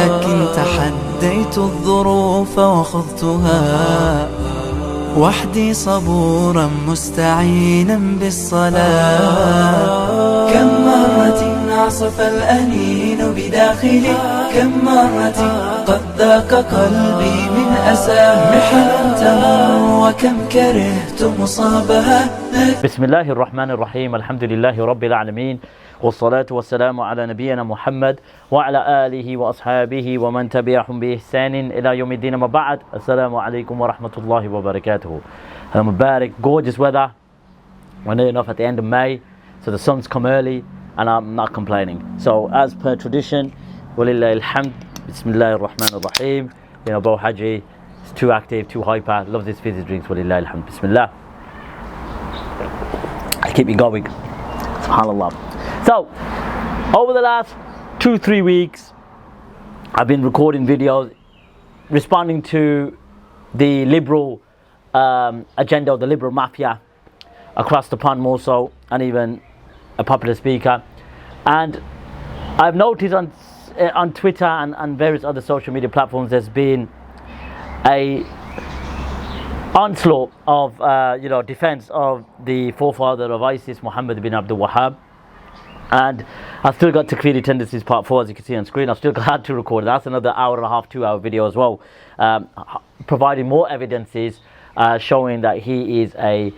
لكن تحديت الظروف وخضتها وحدي صبورا مستعينا بالصلاة. كم مرة عصف الأنين بداخلي، كم مرة قد ذاق قلبي من أسى محن تمر، وكم كرهت مصابها. بسم الله الرحمن الرحيم. الحمد لله رب العالمين، والصلاة والسلام على نبينا محمد وعلى آله وأصحابه ومن تبعهم بإحسان إلى يوم الدين. ما بعد. السلام عليكم ورحمة الله وبركاته. Mubarak, gorgeous weather. We're near enough at the end of May, so the sun's come early and I'm not complaining. So as per tradition, walillahi alhamd, bismillah ar-Rahman ar-Rahim. You know, Bo Haji is too active, too hyper, loves his fizzy drinks, walillahi alhamd, bismillah. I keep me going, subhanallah. So, over the last 2-3 weeks, I've been recording videos responding to the liberal agenda of the liberal mafia across the pond more so, and even a popular speaker. And I've noticed on Twitter and various other social media platforms there's been a onslaught of defense of the forefather of ISIS, Muhammad ibn Abdul Wahhab. And I've still got Takfiri Tendencies Part 4, as you can see on screen. I've still had to record it. That's another hour and a half, 2-hour video as well, providing more evidences showing that he is a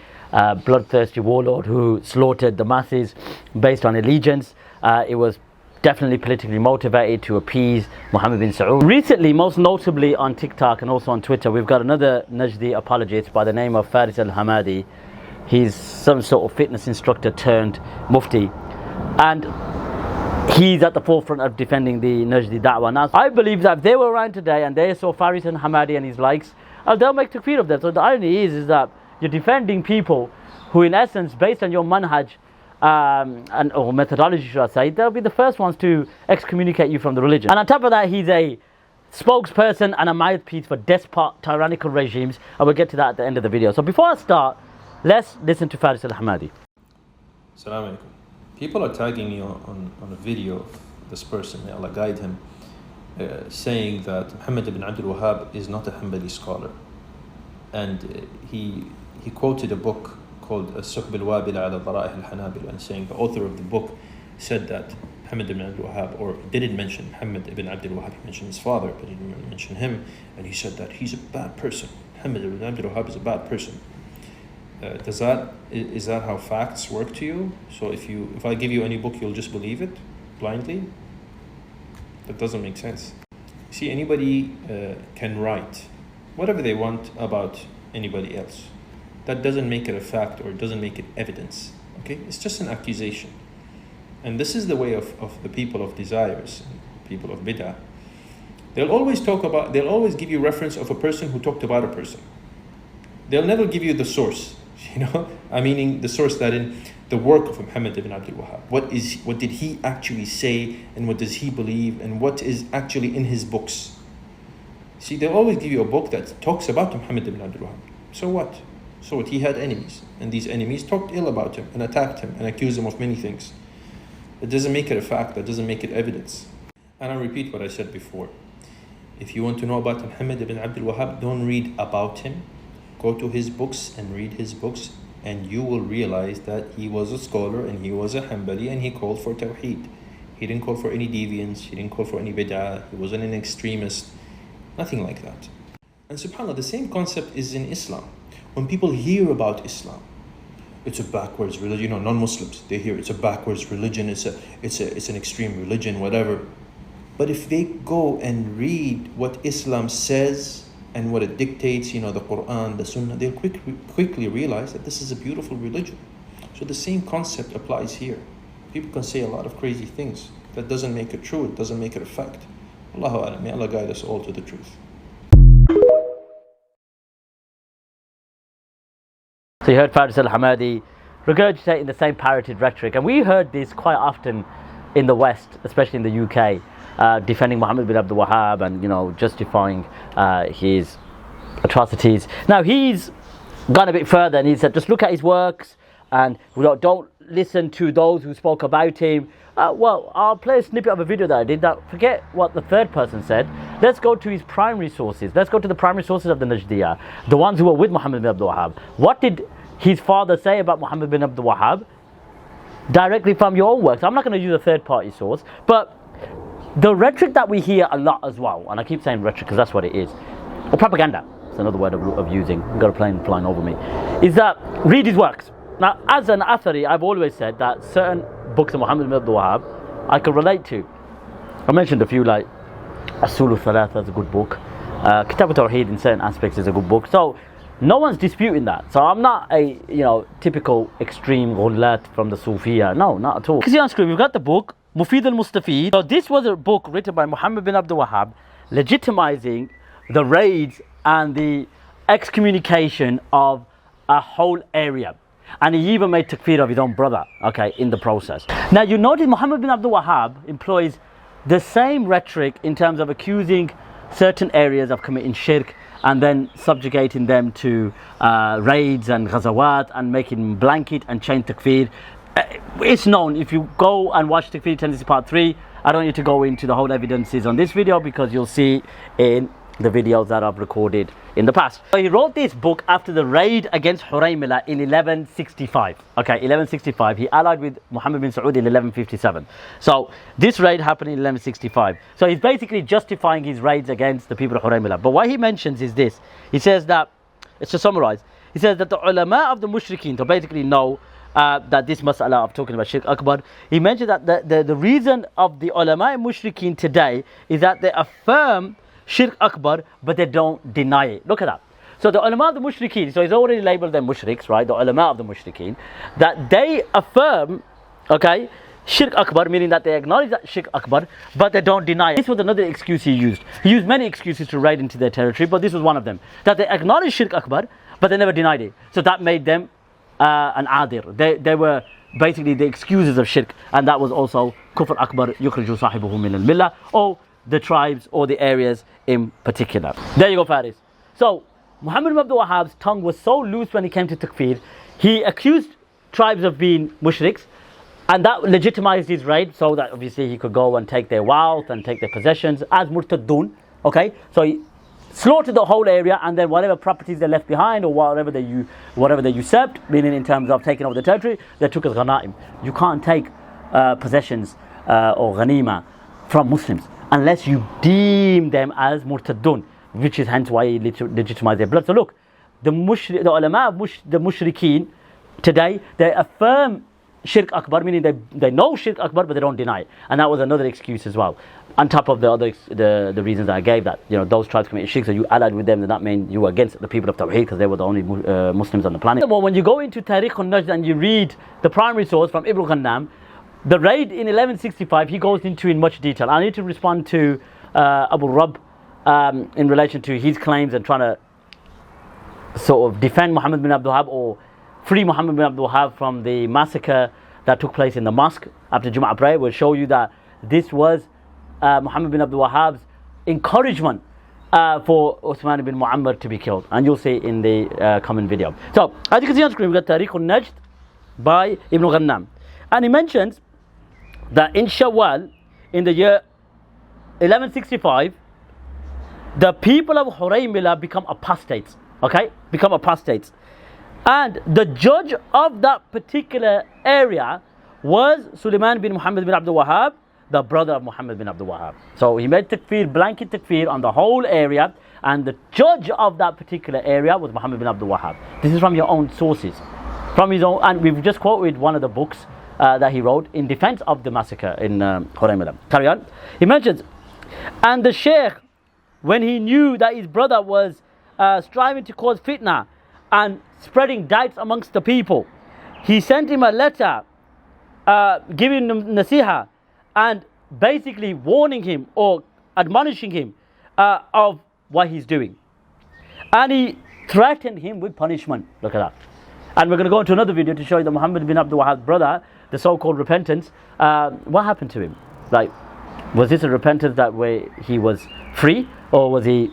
bloodthirsty warlord who slaughtered the masses based on allegiance. It was definitely politically motivated to appease Mohammed bin Saud. Recently, most notably on TikTok and also on Twitter, we've got another Najdi apologist by the name of Faris Hammadi. He's some sort of fitness instructor turned mufti, and he's at the forefront of defending the Najdi da'wah. Now, I believe that if they were around today and they saw Faris and Hammadi and his likes, they'll make takfir of them. So the irony is that you're defending people who, in essence, based on your manhaj or methodology, should I say, they'll be the first ones to excommunicate you from the religion. And on top of that, he's a spokesperson and a mouthpiece for despot, tyrannical regimes, and we'll get to that at the end of the video. So before I start, let's listen to Faris al-Hammadi. Assalamu alaikum. People are tagging me on a video of this person, may Allah guide him, saying that Muhammad ibn Abdul Wahhab is not a Hanbali scholar. And he quoted a book called As-Suhb al-Wabila ala Dara'ih al-Hanabila, and saying the author of the book said that Muhammad ibn Abdul Wahhab, or didn't mention Muhammad ibn Abdul Wahhab, he mentioned his father, but he didn't mention him, and he said that he's a bad person. Muhammad ibn Abdul Wahhab is a bad person. Is that how facts work to you? So if I give you any book, you'll just believe it blindly? That doesn't make sense. See, anybody can write whatever they want about anybody else. That doesn't make it a fact, or it doesn't make it evidence. Okay, it's just an accusation. And this is the way of the people of desires, people of bid'ah. They'll always give you reference of a person who talked about a person. They'll never give you the source. Meaning the source that in the work of Muhammad ibn Abdul Wahhab. What did he actually say, and what does he believe, and what is actually in his books? See, they'll always give you a book that talks about Muhammad ibn Abdul Wahhab. So what? He had enemies, and these enemies talked ill about him and attacked him and accused him of many things. It doesn't make it a fact, that doesn't make it evidence. And I'll repeat what I said before. If you want to know about Muhammad ibn Abdul Wahhab, don't read about him. Go to his books and read his books, and you will realize that he was a scholar and he was a Hanbali, and he called for Tawheed. He didn't call for any deviance, he didn't call for any bid'ah, he wasn't an extremist, nothing like that. And subhanAllah, the same concept is in Islam. When people hear about Islam, it's a backwards religion, non-Muslims, they hear it's a backwards religion, it's an extreme religion, whatever. But if they go and read what Islam says and what it dictates, the Quran, the Sunnah, they'll quickly realize that this is a beautiful religion. So the same concept applies here. People can say a lot of crazy things. That doesn't make it true, it doesn't make it a fact. Allahu A'lam, may Allah guide us all to the truth. So you heard Faris al-Hammadi regurgitating the same parroted rhetoric, and we heard this quite often in the West, especially in the UK, defending Muhammad bin Abdul Wahhab and justifying his atrocities. Now he's gone a bit further, and he said just look at his works and don't listen to those who spoke about him. Well, I'll play a snippet of a video that I did that, forget what the third person said. Let's go to his primary sources. Let's go to the primary sources of the Najdiyah, the ones who were with Muhammad bin Abdul Wahhab. What did his father say about Muhammad bin Abdul Wahhab? Directly from your own works. I'm not going to use a third party source, but the rhetoric that we hear a lot as well, and I keep saying rhetoric because that's what it is, or propaganda, it's another word of using, I've got a plane flying over me, is that read his works. Now, as an Athari, I've always said that certain books of Muhammad bin Abdul Wahhab I could relate to. I mentioned a few, like Asul al-Thalatha is a good book, Kitab al-Tawheed in certain aspects is a good book, so no one's disputing that. So I'm not a typical extreme ghullat from the Sufiya, no, not at all. You can see on screen we've got the book Mufid al-Mustafid. So this was a book written by Muhammad bin Abdul Wahhab legitimizing the raids and the excommunication of a whole area. And he even made takfir of his own brother, okay, in the process. Now you notice Muhammad bin Abdul Wahhab employs the same rhetoric in terms of accusing certain areas of committing shirk and then subjugating them to raids and ghazawat and making blanket and chain takfir. It's known, if you go and watch Takfir Tendency Part 3, I don't need to go into the whole evidences on this video because you'll see in the videos that I've recorded in the past. So he wrote this book after the raid against Huraymila in 1165. Okay, 1165. He allied with Muhammad bin Saud in 1157. So this raid happened in 1165. So he's basically justifying his raids against the people of Huraymila. But what he mentions is this. He says that, it's to summarize, he says that the ulama of the mushrikeen, to basically know that this mas'ala of talking about Shirk Akbar, he mentioned that the reason of the ulama mushrikeen today is that they affirm Shirk Akbar, but they don't deny it. Look at that. So the ulama of the mushrikeen, so he's already labeled them mushriks, right? The ulama of the mushrikeen, that they affirm, okay, Shirk Akbar, meaning that they acknowledge that Shirk Akbar, but they don't deny it. This was another excuse he used. He used many excuses to raid into their territory, but this was one of them. That they acknowledged Shirk Akbar, but they never denied it. So that made them an adir. They were basically the excuses of shirk, and that was also kufr akbar yukhriju sahibuhu min al-millah, or the tribes or the areas in particular. There you go, Faris. So Muhammad bin Abdul Wahhab's tongue was so loose when it came to takfir. He accused tribes of being mushriks, and that legitimized his raid, so that obviously he could go and take their wealth and take their possessions as murtaddun. Okay, so he slaughtered the whole area, and then whatever properties they left behind or whatever they usurped, meaning in terms of taking over the territory, they took as ghanaim. You can't take possessions or ghanima from Muslims unless you deem them as murtaddun, which is hence why he legitimized their blood. So look, the ulama of the mushrikeen today, they affirm Shirk Akbar, meaning they know Shirk Akbar, but they don't deny it. And that was another excuse as well. On top of the other the reasons that I gave, that those tribes committed shirk, so you allied with them, then that meant you were against the people of Tawheed because they were the only Muslims on the planet. Well, when you go into Tariq al-Najd and you read the primary source from Ibn Ghannam, the raid in 1165, he goes into in much detail. I need to respond to Abu Rab in relation to his claims and trying to sort of defend Muhammad bin Abdul Wahhab or free Muhammad bin Abdul Wahhab from the massacre that took place in the mosque after Jum'ah prayer. Will show you that this was Muhammad bin Abdul Wahhab's encouragement for Uthman bin Muammar to be killed, and you'll see in the coming video. So as you can see on screen, we've got Tariq al-Najd by Ibn Ghannam, and he mentions that in Shawwal in the year 1165 the people of Huraymila become apostates, and the judge of that particular area was Sulaiman bin Muhammad bin Abdul Wahhab, the brother of Muhammad bin Abdul Wahhab. So he made takfir, blanket takfir on the whole area, and the judge of that particular area was Muhammad bin Abdul Wahhab. This is from your own sources, from his own, and we've just quoted one of the books that he wrote in defense of the massacre in Huraymila. Carry on. He mentions, and the sheikh, when he knew that his brother was striving to cause fitna and spreading doubts amongst the people, he sent him a letter giving him nasiha and basically warning him or admonishing him of what he's doing, and he threatened him with punishment. Look at that. And we're going to go into another video to show you that Muhammad bin Abdul Wahhab's brother, the so-called repentance, what happened to him? Like, was this a repentance that way he was free, or was he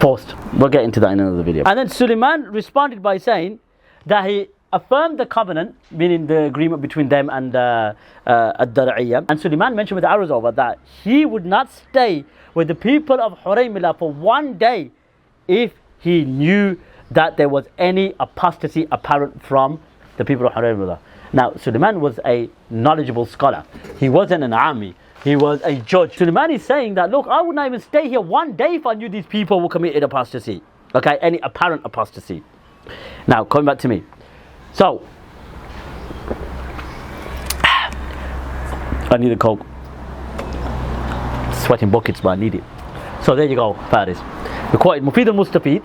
forced? We'll get into that in another video. And then Suleiman responded by saying that he affirmed the covenant, meaning the agreement between them and Ad-Dar'iyya. And Suleiman mentioned with Alireza that he would not stay with the people of Huraymila for one day if he knew that there was any apostasy apparent from the people of Huraymila. Now, Suleiman was a knowledgeable scholar. He wasn't an army. He was a judge. Suleiman is saying that, look, I would not even stay here one day if I knew these people were committed apostasy. Okay, any apparent apostasy. Now, coming back to me. So, I need a Coke. Sweating buckets, but I need it. So there you go, Faris. We quoted Mufid al-Mustafid,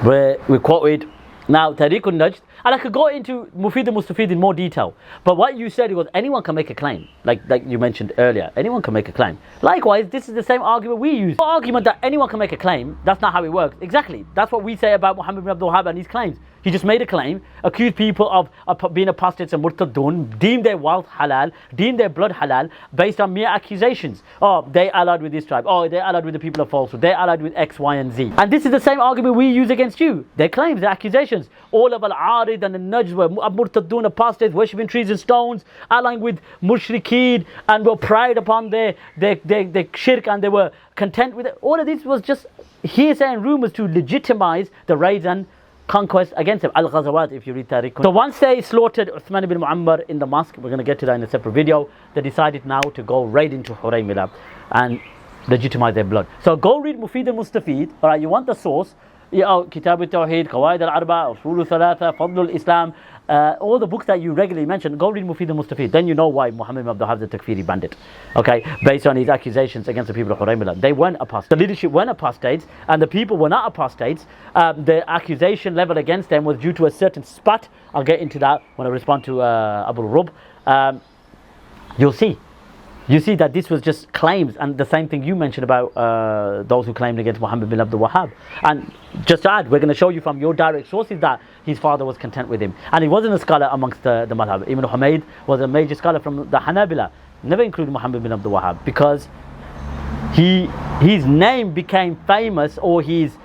where we quoted now Tariq al-Najd, and I could go into Mufid al-Mustafid in more detail. But what you said was anyone can make a claim, like you mentioned earlier. Anyone can make a claim. Likewise, this is the same argument we use. The argument that anyone can make a claim, that's not how it works. Exactly. That's what we say about Muhammad bin Abdul Wahhab and his claims. He just made a claim, accused people of being apostates and murtadun, deemed their wealth halal, deemed their blood halal, based on mere accusations. Oh, they allied with this tribe. Oh, they allied with the people of falsehood. They allied with X, Y, and Z. And this is the same argument we use against you. Their claims, their accusations. All of Al-Arid and the Najd were murtadun, apostates, worshipping trees and stones, allying with mushrikeen, and were pride upon their shirk, and they were content with it. All of this was just hearsay and rumors to legitimize the raids and conquest against him. Al-Ghazawat, if you read Tariq. So once they slaughtered Uthman ibn Mu'ammar in the mosque, we're going to get to that in a separate video, they decided now to go raid into Huraymila and legitimize their blood. So go read Mufid al-Mustafid. Alright, you want the source, Kitab al-Tawheed, Qawaid al-Arba, Usul al-Thalatha, Fadl al-Islam, all the books that you regularly mention, go read Mufid al-Mustafid. Then you know why Muhammad ibn Abdul Wahhab is a Takfiri bandit. Okay, based on his accusations against the people of Huraymila. They weren't apostates. The leadership weren't apostates, and the people were not apostates. The accusation level against them was due to a certain spot. I'll get into that when I respond to Abu Rub. You'll see. You see that this was just claims, and the same thing you mentioned about those who claimed against Muhammad bin Abdul Wahhab. And just to add, we're going to show you from your direct sources that his father was content with him. And he wasn't a scholar amongst the madhab. Ibn Humayd was a major scholar from the Hanabila, never included Muhammad bin Abdul Wahhab, because his name became famous, or his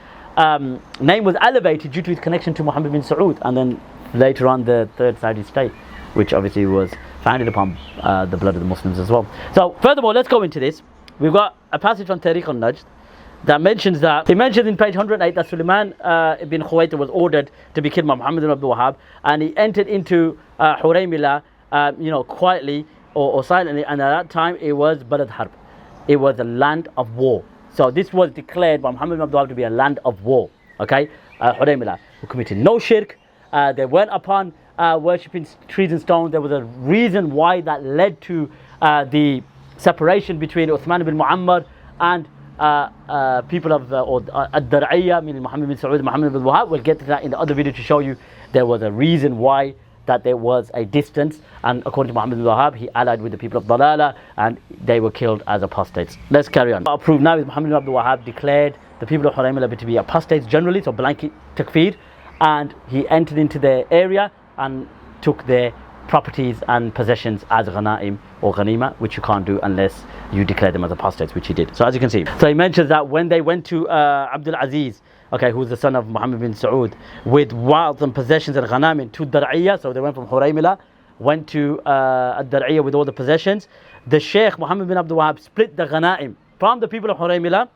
name was elevated due to his connection to Muhammad bin Saud, and then later on the third Saudi state, which obviously was founded upon the blood of the Muslims as well. So furthermore, let's go into this. We've got a passage from Tariq al-Najd that mentions that, he mentions in page 108 that Suleiman ibn Khuwaita was ordered to be killed by Muhammad ibn Abdul Wahhab, and he entered into Huraymila quietly or silently, and at that time it was Balad Harb. It was a land of war. So this was declared by Muhammad ibn Abdul Wahhab to be a land of war. Okay, Huraymila, who committed no shirk. They weren't upon worshipping trees and stones. There was a reason why that led to the separation between Uthman ibn Mu'ammar and people of Ad-Dar'iyya, meaning Muhammad bin Saud, Muhammad ibn Wahab. We'll get to that in the other video to show you there was a reason why that there was a distance, and according to Muhammad bin Wahab, he allied with the people of Dalala and they were killed as apostates. Let's carry on. Approved now is Muhammad bin Abdul Wahhab declared the people of Huraymila to be apostates generally, so blanket takfir, and he entered into their area and took their properties and possessions as ghanaim or ghanima, which you can't do unless you declare them as apostates, which he did. So as you can see, so he mentions that when they went to Abdul Aziz, okay, who's the son of Muhammad bin Saud, with wealth and possessions and ghanaim to Dar'iyya, so they went from Huraymila, went to Dar'iyya with all the possessions. The Sheikh Muhammad bin Abdul Wahhab split the ghanaim from the people of Huraymila,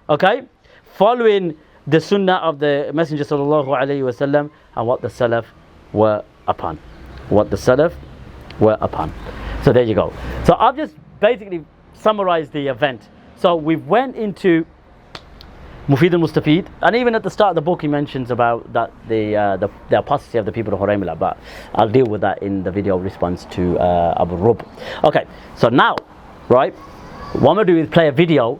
okay, following the sunnah of the Messenger sallallahu alaihi wasallam and what the Salaf were upon. What the Salaf were upon. So there you go. So I've just basically summarized the event. So we went into Mufid al-Mustafid, and even at the start of the book he mentions about that the apostasy of the people of Huraymila, but I'll deal with that in the video response to Abu Rub. Okay, so now, right, what I'm going to do is play a video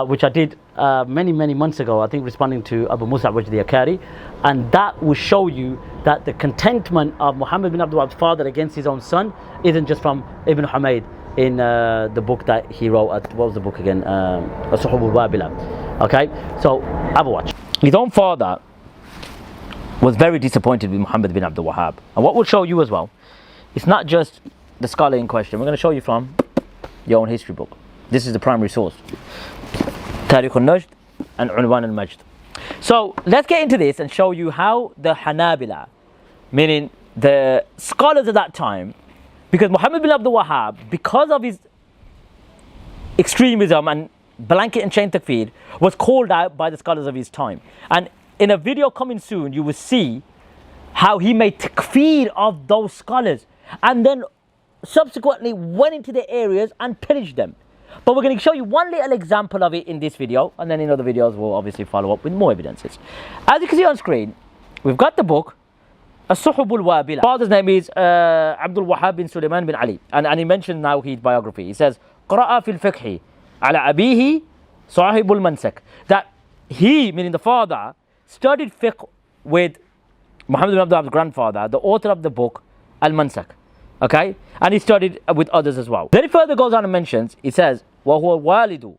which I did many months ago, I think responding to Abu Musa Wajdi Akari, and that will show you that the contentment of Muhammad bin Abdul Wahhab's father against his own son isn't just from Ibn Humayd in the book that he wrote what was the book again? As-Suhub al-Wabila. Okay, so have a watch. His own father was very disappointed with Muhammad bin Abdul Wahhab, and what we'll show you as well, it's not just the scholar in question. We're going to show you from your own history book. This is the primary source, Tariq al-Najd and Unwan al-Majd. So let's get into this and show you how the Hanabila meaning the scholars at that time, because Muhammad bin Abdul Wahhab, because of his extremism and blanket and chain takfir, was called out by the scholars of his time. And in a video coming soon, you will see how he made takfir of those scholars and then subsequently went into the areas and pillaged them. But we're going to show you one little example of it in this video, and then in other videos we'll obviously follow up with more evidences. As you can see on screen, we've got the book As-Suhub al-Wabila. Father's name is Abdul Wahhab bin Sulaiman bin Ali, and he mentioned now his biography. He says قرأ في الفقه على أبيه صاحب المنسك, that he, meaning the father, studied fiqh with Muhammad bin Abdul Wahhab's grandfather, the author of the book Al-Mansak. Okay, and he studied with others as well. Then he further goes on and mentions, he says وهو والد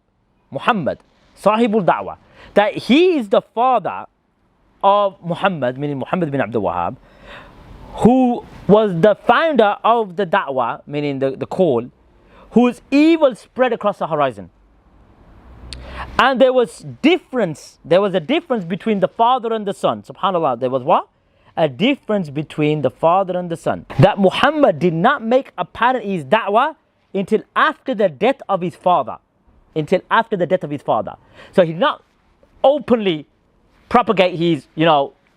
محمد صاحب الدعوة, that he is the father of Muhammad, meaning Muhammad bin Abdul Wahhab, who was the founder of the da'wah, meaning the call, whose evil spread across the horizon. And there was a difference between the father and the son. SubhanAllah, there was what? A difference between the father and the son. That Muhammad did not make apparent his da'wah until after the death of his father. So he did not openly propagate his,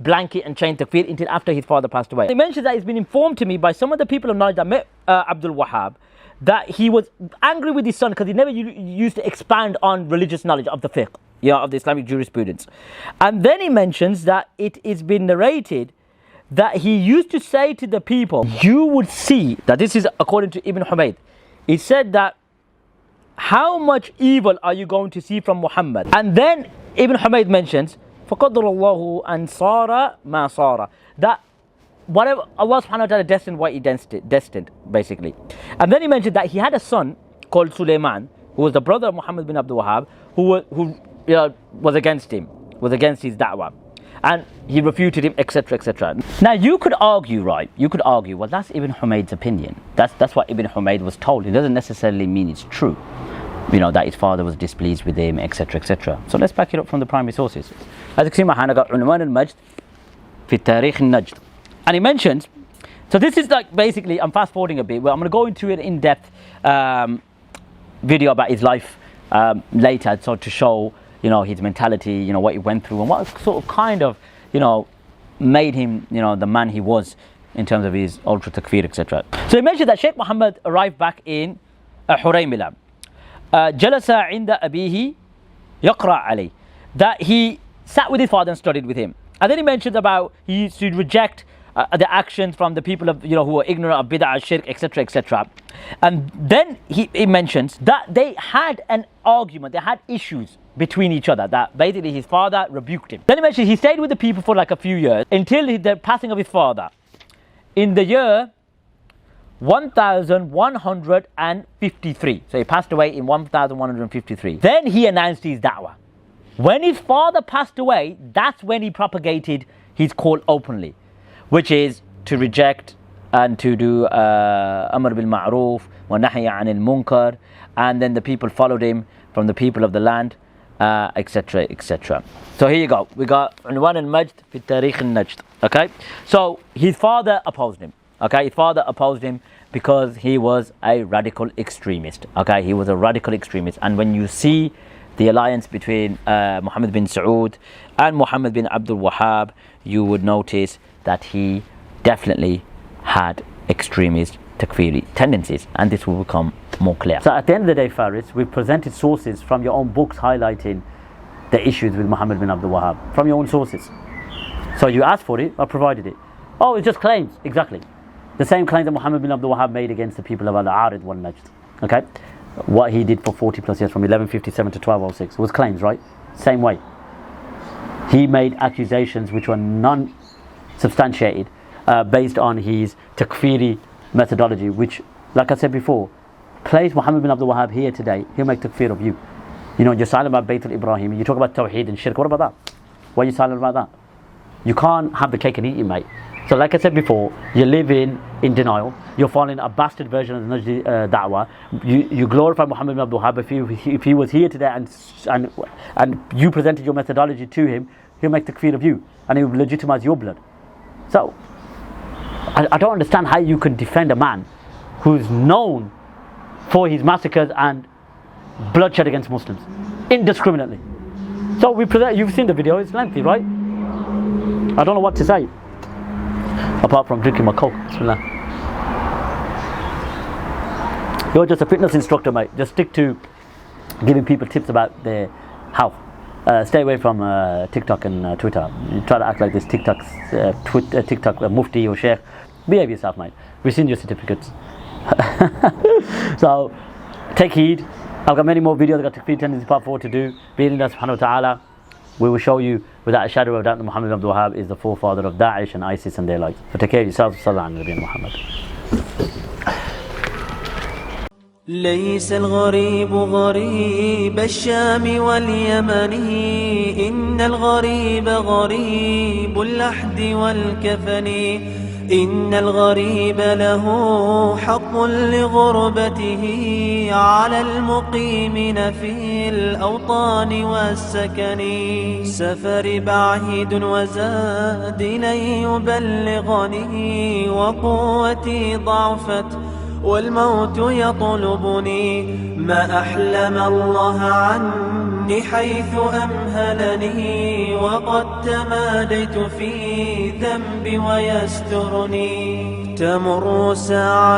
blanket and chain takfir until after his father passed away. He mentions that it's been informed to me by some of the people of knowledge that met Abdul Wahhab, that he was angry with his son because he never used to expand on religious knowledge of the fiqh, of the Islamic jurisprudence. And then he mentions that it is been narrated that he used to say to the people, you would see, that this is according to Ibn Humayd, he said that, how much evil are you going to see from Muhammad? And then Ibn Humayd mentions, فَقَدَّرَ اللَّهُ أَنْ صَارَ مَا صَارَ, that whatever Allah subhanahu wa ta'ala destined, what he destined, basically. And then he mentioned that he had a son called Sulaiman, who was the brother of Muhammad bin Abdul Wahhab, who was against him, was against his da'wah. And he refuted him, etc., etc. Now you could argue, well, that's Ibn Humayd's opinion. That's what Ibn Humayd was told. It doesn't necessarily mean it's true. That his father was displeased with him, etc., etc. So let's back it up from the primary sources. As you can see in my hand, I got Unwan al-Majd fi Tarikh al-Najd. And he mentions, so this is like basically, I'm fast forwarding a bit, where I'm going to go into an in-depth video about his life later, so to show his mentality, what he went through and what sort of kind of made him the man he was in terms of his ultra takfir, etc. So he mentioned that Sheikh Muhammad arrived back in Huraymila, jalasa inda abihi yaqra alayh, that he sat with his father and studied with him. And then he mentioned about he used to reject the actions from the people of who were ignorant of bid'ah, shirk, etc., etc. And then he mentions that they had an argument, they had issues between each other, that basically his father rebuked him. Then he mentioned he stayed with the people for like a few years until the passing of his father in the year 1153. So he passed away in 1153. Then he announced his da'wah. When his father passed away, that's when he propagated his call openly, which is to reject and to do amr bil ma'roof wa nahya anil munkar, and then the people followed him from the people of the land, etc., etc. So here you go, we got Unwan al-Majd fi Tarikh al-Najd. Okay, so his father opposed him. Okay, his father opposed him because he was a radical extremist. Okay, he was a radical extremist. And when you see the alliance between Muhammad bin Saud and Muhammad bin Abdul Wahhab, you would notice that he definitely had extremist takfiri tendencies, and this will become more clear. So at the end of the day, Faris, we've presented sources from your own books highlighting the issues with Muhammad bin Abdul Wahhab, from your own sources. So you asked for it, I provided it. Oh, it's just claims. Exactly. The same claims that Muhammad bin Abdul Wahhab made against the people of Al-Arid wal Najd. Okay? What he did for 40 plus years from 1157 to 1206 was claims, right? Same way. He made accusations which were non-substantiated based on his takfiri methodology, which, like I said before, place Muhammad bin Abdul Wahhab here today, he'll make takfir of you. You're silent about Bayt al-Ibrahim, you talk about Tawheed and Shirk, what about that? Why are you silent about that? You can't have the cake and eat it, mate. So like I said before, you're living in denial, you're following a bastard version of the Najdi da'wah, you glorify Muhammad bin Abdul Wahhab. If he was here today and you presented your methodology to him, he'll make takfir of you and he will legitimize your blood. So I don't understand how you can defend a man who's known for his massacres and bloodshed against Muslims indiscriminately. So you've seen the video, it's lengthy, right? I don't know what to say apart from drinking my coke. Bismillah. You're just a fitness instructor, mate. Just stick to giving people tips about their health. Stay away from TikTok and Twitter. You try to act like this TikTok mufti or sheikh. Behave yourself, mate. We've seen your certificates. So take heed. I've got many more videos. I've got Takfir Tendency Part 4 to do. Bi-idhnillah subhanahu wa ta'ala, we will show you without a shadow of doubt that Muhammad ibn Abdul Wahhab is the forefather of Daesh and ISIS and their likes. So take care of yourselves. Sallallahu alayhi wa Muhammad. ليس الغريب غريب الشام واليمن إن الغريب غريب اللحد والكفن إن الغريب له حق لغربته على المقيمين في الأوطان والسكن سفر بعيد وزاد لن يبلغني وقوتي ضعفت والموت يطلبني ما أحلم الله عني حيث أمهلني وقد تماديت في ذنبي ويسترني تمر ساعة